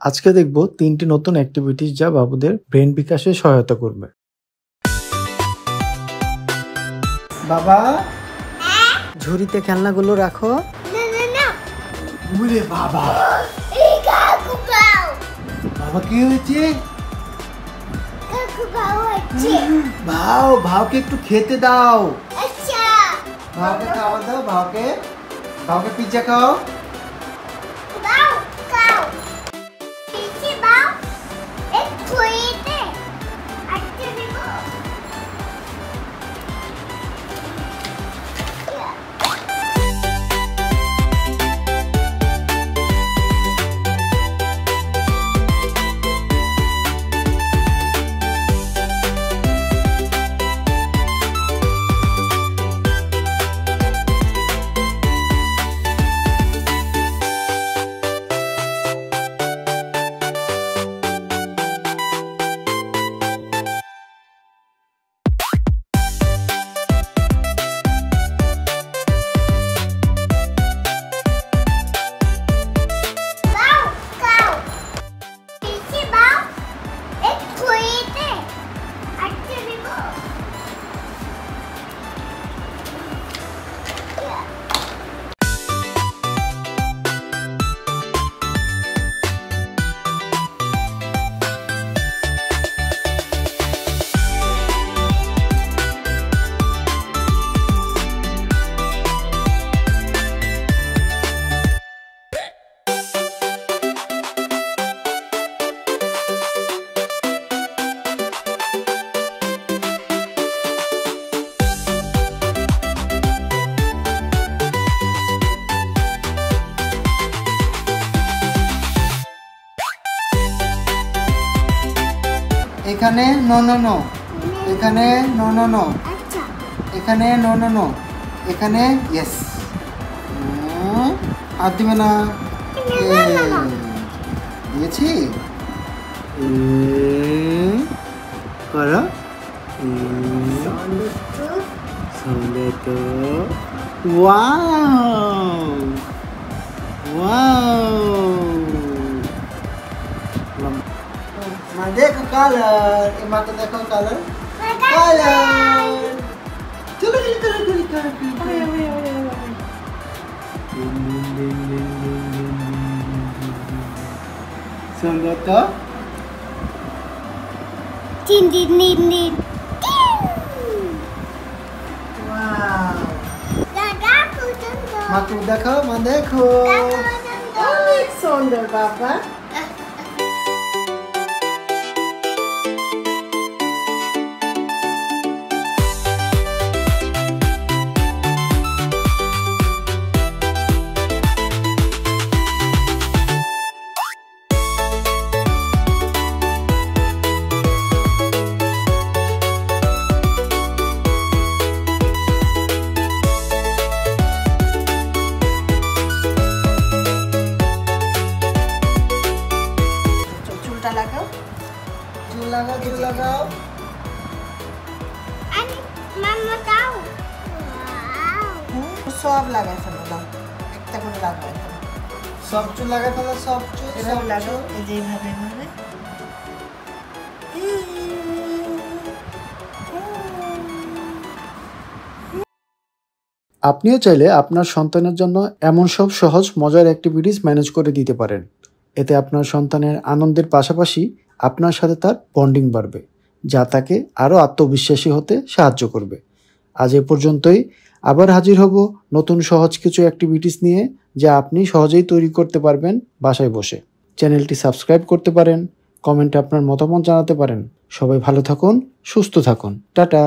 আজকে দেখব 3টি নতুন অ্যাক্টিভিটিস যা বাবুদের ব্রেন বিকাশে সহায়তা করবে। বাবা, ঝুড়িতে খেলনাগুলো রাখো। ওরে বাবা, বাবা কি হয়েছে? ভাও, ভাওকে একটু খেতে দাও। ভাওকে খাবার দাও, ভাওকে পিজ্জা খাও। এখানে নো নো নো, এখানে নো নো নো, এখানে নো নো নো, এখানে ইয়েস। হাত দিবে না, দিয়েছি। করো ওয়াও ওয়াও। মা দেখো কালার, এ মাকে দেখো কালার, কালার। চলো চলো চলো চলো সুন্দর তো। তিন দিন দিন দিন। মাকে দেখো, মা দেখো, অনেক সুন্দর বাবা। লাগাও, চুল লাগাও, চুল লাগাও। মাম্মা দাও। সব লাগাই ফেলো, দাও একটা করে লাগাই ফেলো। সব চুল লাগাই ফেলো, সব চুল এভাবে লাগাও, এই যে এইভাবে এইভাবে। আপনিও চাইলে আপনার সন্তানের জন্য এমন সব সহজ মজার অ্যাক্টিভিটিস ম্যানেজ করে দিতে পারেন। এতে আপনার সন্তানের আনন্দের পাশাপাশি আপনার সাথে তার বন্ডিং বাড়বে, যা তাকে আরও আত্মবিশ্বাসী হতে সাহায্য করবে। আজ এ পর্যন্তই। আবার হাজির হব নতুন সহজ কিছু অ্যাক্টিভিটিস নিয়ে, যা আপনি সহজেই তৈরি করতে পারবেন বাসায় বসে। চ্যানেলটি সাবস্ক্রাইব করতে পারেন, কমেন্টে আপনার মতামত জানাতে পারেন। সবাই ভালো থাকুন, সুস্থ থাকুন। টাটা।